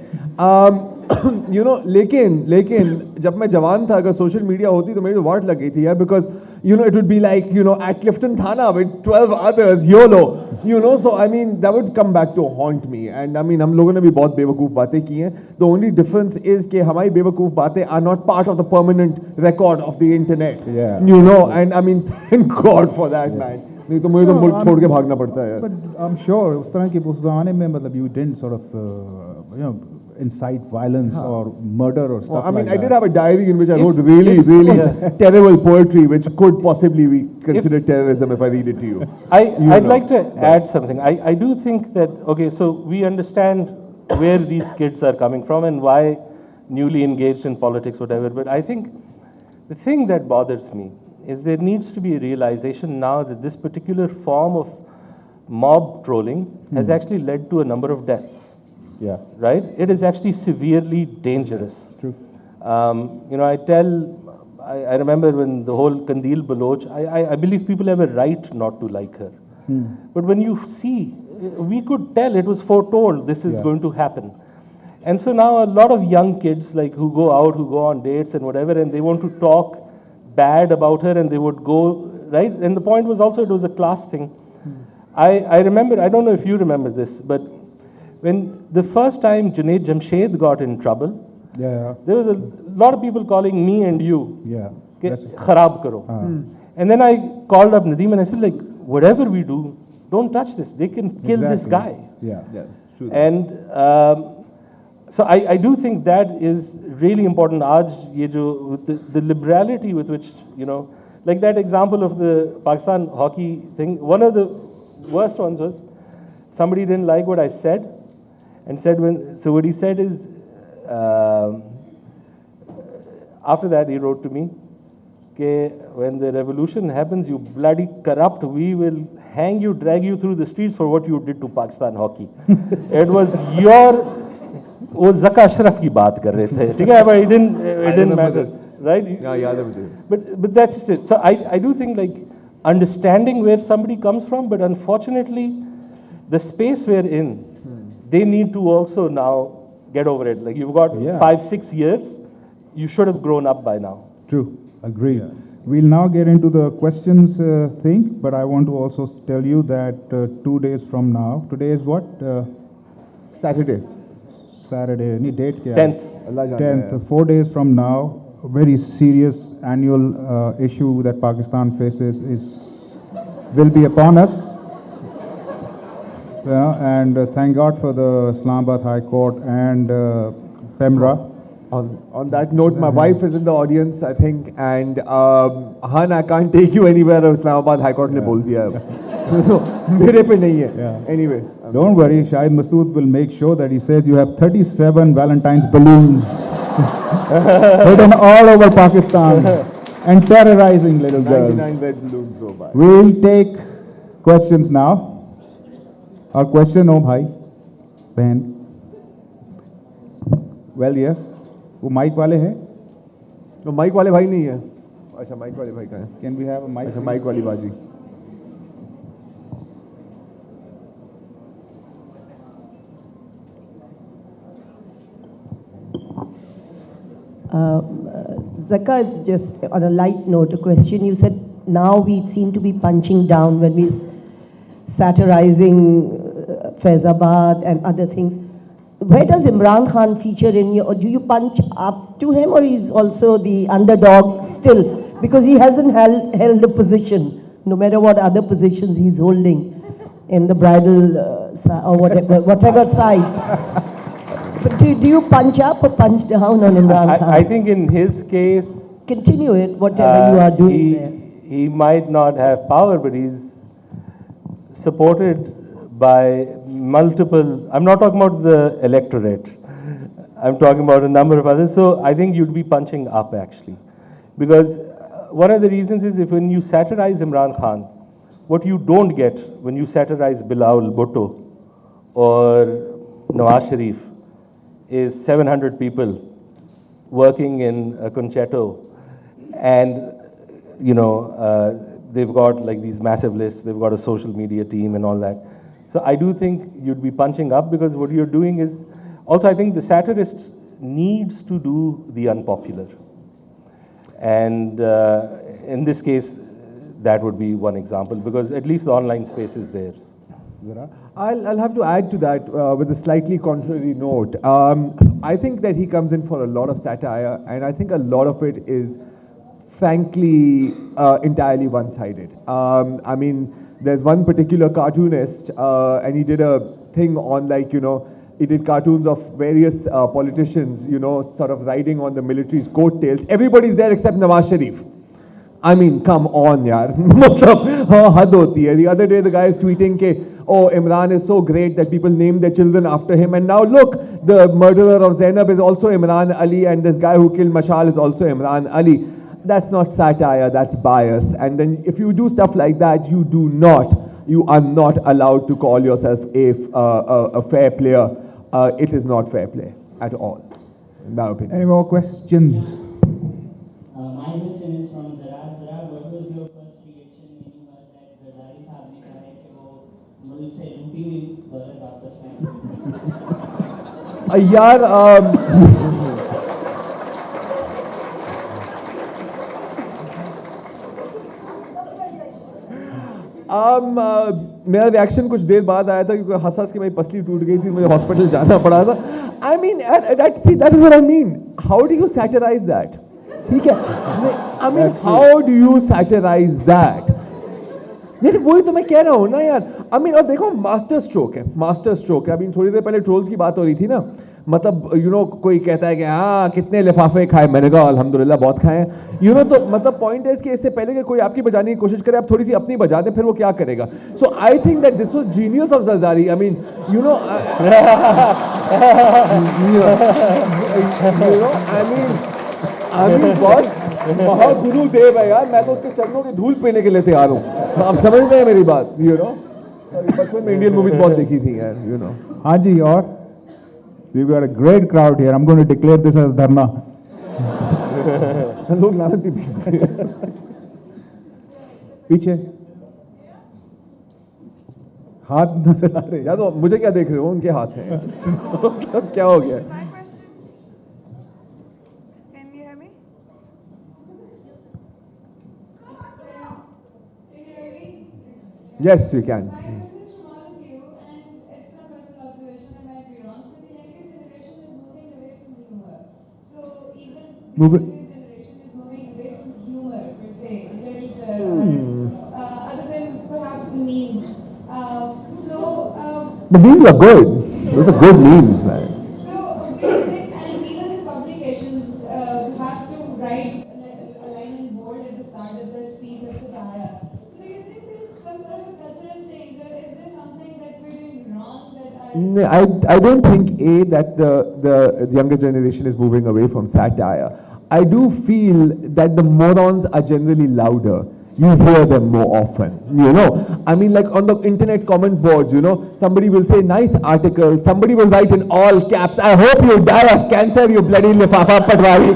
You know, लेकिन जब मैं जवान था अगर social media होती तो मेरी तो वाट लग गई थी यार, because you know it would be like, you know, at Clifton Thana with 12 others, YOLO, you know, so I mean that would come back to haunt me. And I mean हम लोगों ने भी बहुत बेवकूफ बातें की हैं. The only difference is कि हमारी बेवकूफ बातें are not part of the permanent record of the internet. Yeah. You know, and I mean thank God for that, man. नहीं तो मुझे तो मुल्क छोड़ के भागना पड़ता है यार. But I'm sure उस तरह के उस ज़माने में मतलब you didn't sort of you know incite violence or murder or stuff. I mean, like I did that. have a diary in which I wrote really terrible poetry, which could possibly be considered terrorism if I read it to you. I'd like to add something. I do think that, okay, so we understand where these kids are coming from and why newly engaged in politics, whatever, but I think the thing that bothers me is there needs to be a realization now that this particular form of mob trolling has actually led to a number of deaths. Yeah. Right? It is actually severely dangerous. True. You know, I remember when the whole Kandil Baloch, I believe people have a right not to like her. But when you see, we could tell it was foretold this is going to happen. And so now a lot of young kids like who go out, who go on dates and whatever, and they want to talk bad about her and they would go, right? And the point was also it was a class thing. I remember, I don't know if you remember this, but when the first time Junaid Jamshed got in trouble, Yeah. there was a lot of people calling me and you, Yeah. "Ke That's- kharab karo." And then I called up Nadeem and I said, like, whatever we do, don't touch this. They can kill this Exactly. guy. Yeah. Yeah, true. And so I do think that is really important. Aaj ye jo, the liberality with which, you know, like that example of the Pakistan hockey thing, one of the worst ones was somebody didn't like what I said and said so what he said is, after that he wrote to me, "Ke when the revolution happens, you bloody corrupt, we will hang you, drag you through the streets for what you did to Pakistan hockey." It was your, वो Zaka Ashraf की बात कर रहे थे, ठीक है? But it didn't matter, right? Yeah, yaad hai mujhe. But that's it. So I do think like understanding where somebody comes from, but unfortunately, the space we're in, they need to also now get over it. Like you've got 5-6 years, you should have grown up by now. True. Agreed. We'll now get into the questions thing, but I want to also tell you that 2 days from now, today is what? Saturday. Saturday. Any date? Kya hai? 10th. Allah janta hai. 10th. 4 days from now, a very serious annual issue that Pakistan faces will be upon us. And thank God for the Islamabad High Court and PEMRA. On that note, my wife is in the audience, I think, and Han, I can't take you anywhere. Islamabad High Court ने बोल दिया है. So मेरे पे नहीं है. Yeah. Anyway. Don't worry, Shahid Masood will make sure that he says you have 37 Valentine's balloons hidden all over Pakistan and terrorizing little girls. 99 red balloons go by. We'll take questions now. Our question, oh bhai, बहन. Well, yes. वो mic वाले हैं? तो mic वाले भाई नहीं है. अच्छा माइक वाले भाई कहाँ हैं? Can we have a mic? अच्छा माइक वाली बाजी. Zaka, is just on a light note, a question. You said now we seem to be punching down when we're satirizing Faizabad and other things. Where does Imran Khan feature in you? Or do you punch up to him, or he's also the underdog still? Because he hasn't held a position, no matter what other positions he's holding in the bridal or whatever side. But do you punch up or punch down on Imran Khan? I think in his case, Continue it, whatever you are doing there. he might not have power, but he's supported by multiple, I'm not talking about the electorate, I'm talking about a number of others. So I think you'd be punching up actually. Because one of the reasons is if when you satirize Imran Khan, what you don't get when you satirize Bilal Bhutto or Nawaz Sharif is 700 people working in a concerto, and they've got like these massive lists, they've got a social media team and all that. So I do think you'd be punching up, because what you're doing is, also I think the satirist needs to do the unpopular. And in this case, that would be one example, because at least the online space is there. I'll have to add to that with a slightly contrary note. I think that he comes in for a lot of satire, and I think a lot of it is frankly entirely one-sided. I mean, there's one particular cartoonist, and he did a thing on he did cartoons of various politicians, sort of riding on the military's coattails. Everybody's there except Nawaz Sharif. I mean, come on, yaar. Had hoti hai. The other day, the guy is tweeting ke, oh, Imran is so great that people name their children after him. And now look, the murderer of Zainab is also Imran Ali, and this guy who killed Mashal is also Imran Ali. That's not satire, that's bias. And then if you do stuff like that, you are not allowed to call yourself a fair player. It is not fair play at all, in my opinion. Any more questions? My question is from Zarrar. Zarrar, what was your first reaction when you heard that Zardaरी साहब ने कहा है कि वो मुल्क से लूटी हुई दौलत वापस लाएंगे? यार मेरा रिएक्शन कुछ देर बाद आया था, क्योंकि हंस हंस के मेरी पसली टूट गई थी, मुझे हॉस्पिटल जाना पड़ा था. I mean, that is what I mean. How do you satirize that? ठीक है, I mean, how do you satirize that? यार वही तो मैं कह रहा हूँ ना यार. I mean, और देखो मास्टर स्ट्रोक है. I mean, थोड़ी देर पहले ट्रोल्स की बात हो रही थी ना, मतलब कोई कहता है कि हाँ कितने लिफाफे खाए, मैंने कहा अल्हम्दुलिल्लाह बहुत खाए. तो मतलब पॉइंट है कि इससे पहले कि कोई आपकी बजाने की कोशिश करे, आप थोड़ी सी अपनी बजा दें, फिर वो क्या करेगा. So I think that this was genius of Zardari. I mean I mean बहुत महागुरु देव है यार. मैं तो उसके चरणों की धूल पीने के लिए तैयार हूँ. आप समझते हैं मेरी बात. बचपन में इंडियन मूवीज बहुत देखी थी यार. हाँ जी, और we've got a great crowd here. I'm going to declare this as dharna. लोग लानत ही पीछे हाथ नजर आ रहे. या तो मुझे क्या देख रहे हो, उनके हाथ हैं. क्या हो गया? Can you hear me? Yes, we can. My question is from all of you, and it's my personal observation, I might be wrong, but the younger generation is moving away from humor. So even the younger generation is moving away from humor, per se, literature, other than perhaps the memes. The memes are good. Those are good memes, man. So do you think, and even the publications have to write a line in bold at the start of the speech as satire. So do you think there's some sort of cultural change, or is there something that we're doing wrong that I don't think that the younger generation is moving away from satire. I do feel that the morons are generally louder. You hear them more often, I mean, like on the internet comment boards, somebody will say nice article, somebody will write in all caps, I hope you die of cancer, you bloody lifafa patwari.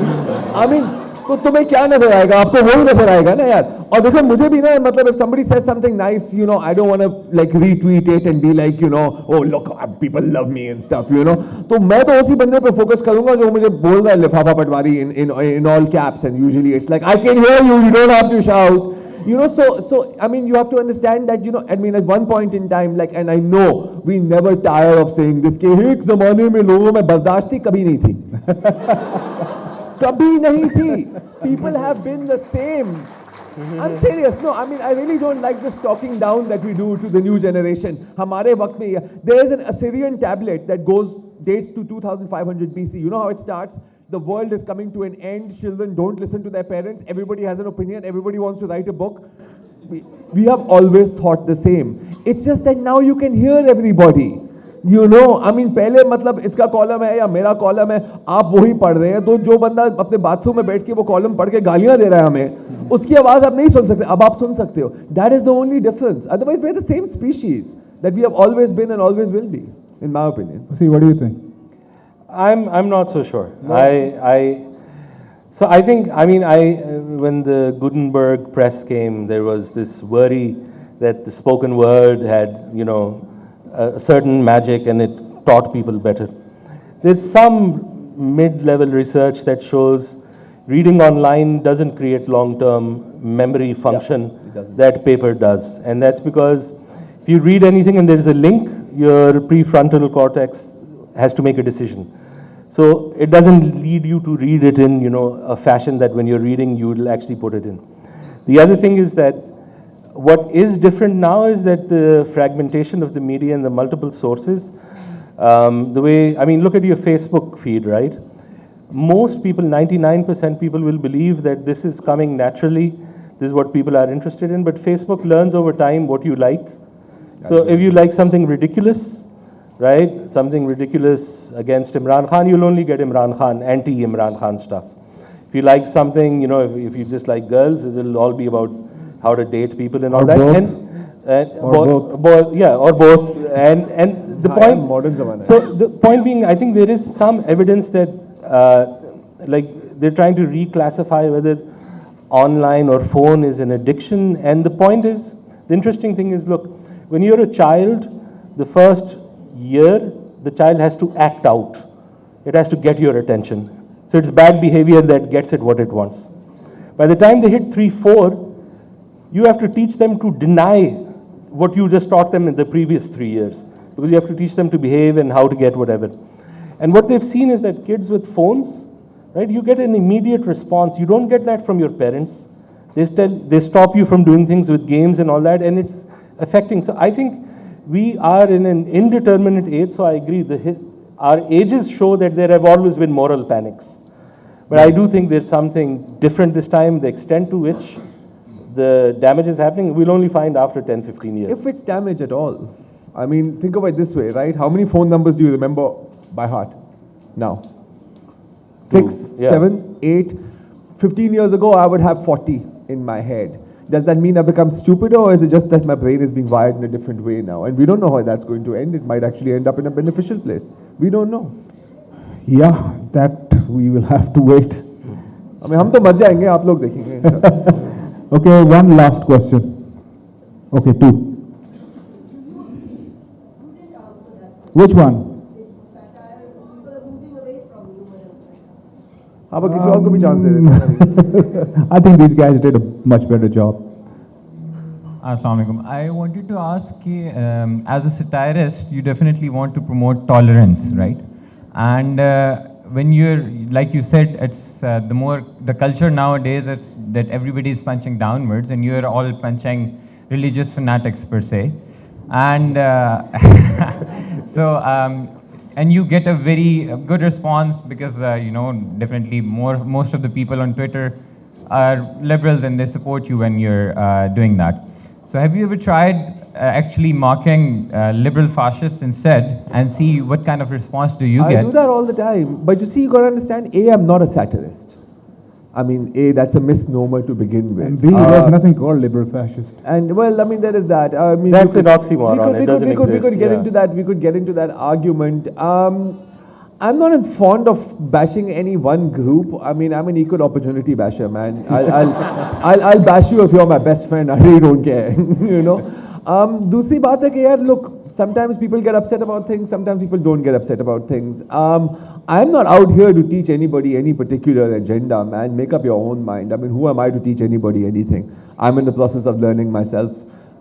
I mean, तो तुम्हें क्या नजर आएगा? आपको वही नजर आएगा ना यार. और देखो मुझे भी ना, मतलब if somebody says something nice, I don't want to like retweet it and be like, oh look, people love me and stuff, तो मैं तो उसी बंदे पे फोकस करूंगा जो मुझे बोल रहा है लिफाफा पटवारी in all caps, and usually it's like I can hear you don't have to shout. So I mean, you have to understand that, I mean, at one point in time, like, and I know we never tire of saying this, कि एक ज़माने में लोगों में बर्दाश्ती कभी नहीं थी. कभी नहीं थी. People have been the same. I'm serious. No, I mean, I really don't like this talking down that we do to the new generation. हमारे वक्त में there is an Assyrian tablet that dates to 2500 BC. You know how it starts? The world is coming to an end. Children don't listen to their parents. Everybody has an opinion. Everybody wants to write a book. We have always thought the same. It's just that now you can hear everybody. I mean, पहले मतलब इसका column है या मेरा column है, आप वही पढ़ रहे हैं, तो जो बंदा अपने बाथरूम में बैठ के वो कॉलम पढ़ के गालियां दे रहा है हमें, उसकी आवाज आप नहीं सुन सकते, अब आप सुन सकते हो. That is the only difference. Otherwise, we're the same species that we have always been and always will be, in my opinion. See, what do you think? I'm not so sure. No. So I think, I mean, when the Gutenberg press came, there was this worry that the spoken word had, you know, a certain magic and it taught people better. There's some mid-level research that shows reading online doesn't create long-term memory function that paper does. And that's because if you read anything and there's a link, your prefrontal cortex has to make a decision. So it doesn't lead you to read it in, you know, a fashion that when you're reading, you will actually put it in. The other thing is that what is different now is that the fragmentation of the media and the multiple sources, the way, I mean, look at your Facebook feed, right? Most people, 99% people will believe that this is coming naturally, this is what people are interested in, but Facebook learns over time what you like. So if you like something ridiculous, right, something ridiculous against Imran Khan, you'll only get Imran Khan, anti-Imran Khan stuff. If you like something, you know, if you just like girls, it will all be about how to date people and all Or that. both. And Or both, yeah, or both. And the point, modern zamana. so the point being, I think there is some evidence that, like, they're trying to reclassify whether online or phone is an addiction. And the point is, the interesting thing is, look, when you're a child, the first year, the child has to act out. It has to get your attention. So it's bad behavior that gets it what it wants. By the time they hit 3, 4, you have to teach them to deny what you just taught them in the previous 3 years. Because you have to teach them to behave and how to get whatever. And what they've seen is that kids with phones, right, you get an immediate response. You don't get that from your parents. They stop you from doing things with games and all that, and it's affecting. So I think we are in an indeterminate age, so I agree. Our ages show that there have always been moral panics. But I do think there's something different this time. The extent to which the damage is happening, we'll only find after 10, 15 years. If it's damage at all. I mean, think of it this way, right? How many phone numbers do you remember by heart now? 6, Yeah. 7, 8. 15 years ago, I would have 40 in my head. Does that mean I've become stupider, or is it just that my brain is being wired in a different way now? And we don't know how that's going to end. It might actually end up in a beneficial place. We don't know. Yeah, that we will have to wait. I mean, हम तो मर जाएंगे, आप लोग देखेंगे. Okay, one last question. Okay, 2. Which one? हाँ, पर किसी और को भी chance दे देते. I think these guys did a much better job. Assalamualaikum. I wanted to ask, as a satirist, you definitely want to promote tolerance, right? And when you're, like you said, it's the culture nowadays is that everybody is punching downwards, and you're all punching religious fanatics per se, and so and you get a very good response because you know, definitely most of the people on Twitter are liberals and they support you when you're doing that. So have you ever tried actually mocking liberal fascists instead and see what kind of response do you I get? do that all the time. But you see, you got to understand, A, I'm not a satirist. I mean, A, that's a misnomer to begin with. And B, there's nothing called liberal fascist. And well, I mean, there is that. I mean, That's an oxymoron. It doesn't we could exist, get yeah. into that. We could get into that argument. I'm not fond of bashing any one group. I mean, I'm an equal opportunity basher, man. I'll bash you if you're my best friend. I really don't care. You know. दूसरी बात है कि यार, look, sometimes people get upset about things. Sometimes people don't get upset about things. I'm not out here to teach anybody any particular agenda, man. Make up your own mind. I mean, who am I to teach anybody anything? I'm in the process of learning myself.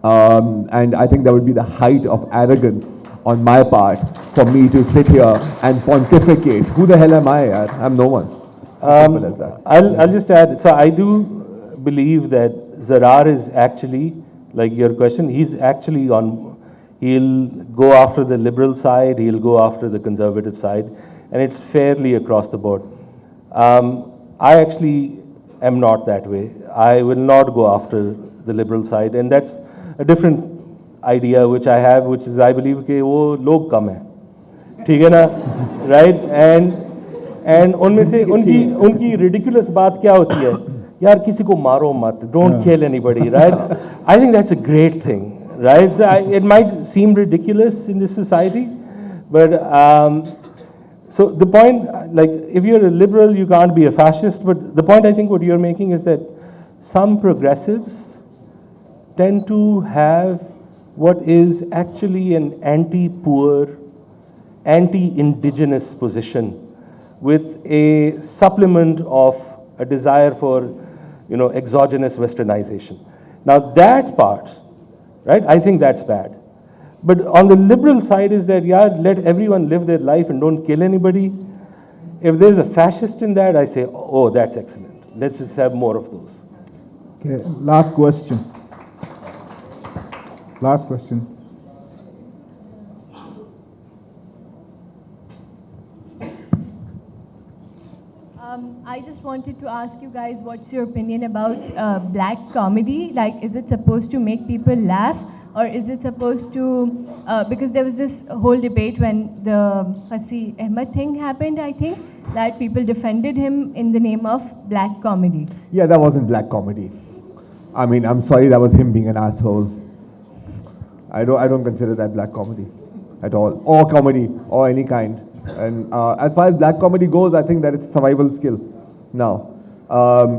And I think that would be the height of arrogance on my part for me to sit here and pontificate. Who the hell am I? I'm no one. Simple as that. I'll just add, so I do believe that Zarrar is actually, like your question, he's actually he'll go after the liberal side, he'll go after the conservative side, and it's fairly across the board. I actually am not that way. I will not go after the liberal side, and that's a different idea which I have, which is I believe कि वो लोग कम हैं, ठीक है ना, right? And उनमें से उनकी ridiculous बात क्या होती है? यार किसी को मारो मत, don't kill anybody, right? I think that's a great thing, right? So it might seem ridiculous in this society, but So the point, like, if you're a liberal, you can't be a fascist, but the point I think what you're making is that some progressives tend to have what is actually an anti-poor, anti-indigenous position with a supplement of a desire for, you know, exogenous westernization. Now that part, right, I think that's bad. But on the liberal side is that, yeah, let everyone live their life and don't kill anybody. If there's a fascist in that, I say, oh, that's excellent. Let's just have more of those. Okay, last question. Last question. I just wanted to ask you guys, what's your opinion about black comedy? Like, is it supposed to make people laugh, or is it supposed to, because there was this whole debate when the Fasi Ahmed thing happened, I think, that people defended him in the name of black comedy. Yeah, that wasn't black comedy. I mean, I'm sorry, that was him being an asshole. I don't consider that black comedy at all, or comedy, or any kind. And as far as black comedy goes, I think that it's a survival skill. Now,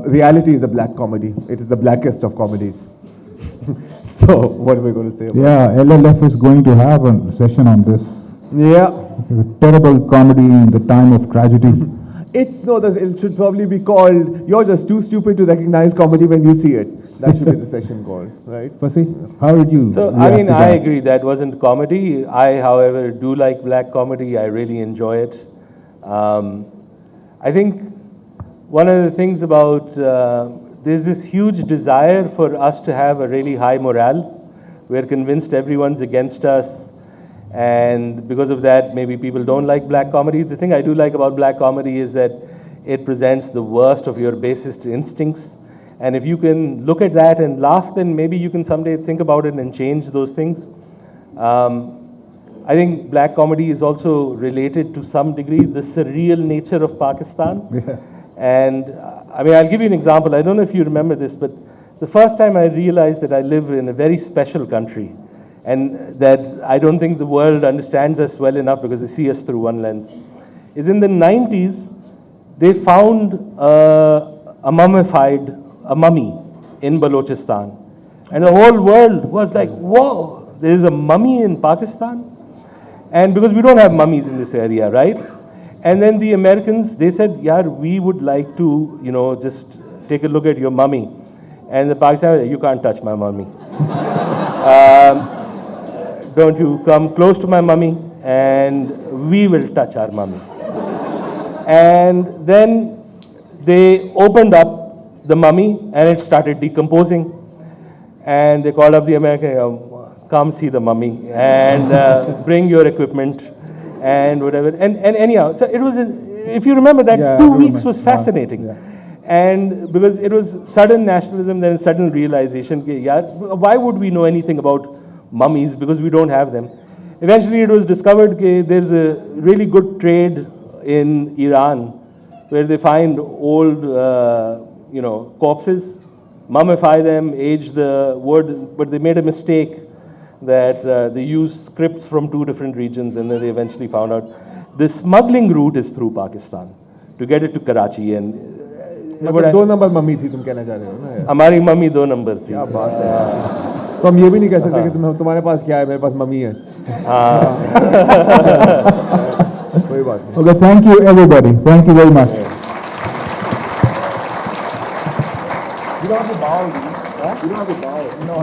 reality is a black comedy. It is the blackest of comedies. So, what are we going to say about Yeah, LLF is going to have a session on this. Yeah. It's a terrible comedy in the time of tragedy. It should probably be called, "You're just too stupid to recognize comedy when you see it." That should be the session called, right? Fasi, how did you? So, I react mean, to I that? agree that wasn't comedy. I, however, do like black comedy. I really enjoy it. I think one of the things about, there's this huge desire for us to have a really high morale. We're convinced everyone's against us. And because of that, maybe people don't like black comedy. The thing I do like about black comedy is that it presents the worst of your basest instincts. And if you can look at that and laugh, then maybe you can someday think about it and change those things. I think black comedy is also related to some degree the surreal nature of Pakistan. Yeah. And I mean, I'll give you an example. I don't know if you remember this, but the first time I realized that I live in a very special country and that I don't think the world understands us well enough because they see us through one lens, is in the 90s, they found a mummy in Balochistan. And the whole world was like, whoa, there is a mummy in Pakistan? And because we don't have mummies in this area, right? And then the Americans, they said, yeah, we would like to, you know, just take a look at your mummy. And the Pakistani, you can't touch my mummy. Don't you come close to my mummy, and we will touch our mummy. And then they opened up the mummy, and it started decomposing. And they called up the American, come see the mummy, and bring your equipment, and whatever. And anyhow, so it was, if you remember that, Yeah, 2 I weeks remember. was fascinating. Yeah. And because it was sudden nationalism, then sudden realization, yeah, why would we know anything about mummies, because we don't have them. Eventually it was discovered that there's a really good trade in Iran where they find old, you know, corpses, mummify them, age the wood, but they made a mistake that they used scripts from 2 different regions, and then they eventually found out the smuggling route is through Pakistan to get it to Karachi. And मतलब 2 number mummy थी, तुम कहना चाह रहे हो ना यार? हमारी मम्मी 2 नंबर थी. क्या बात है. तो हम ये भी नहीं कह सकते कि तुम्हारे पास क्या है, मेरे पास मम्मी है. कोई बात नहीं. Okay, thank you everybody. Thank you very much. You don't have to bow, do you? Huh? You don't have to bow. No.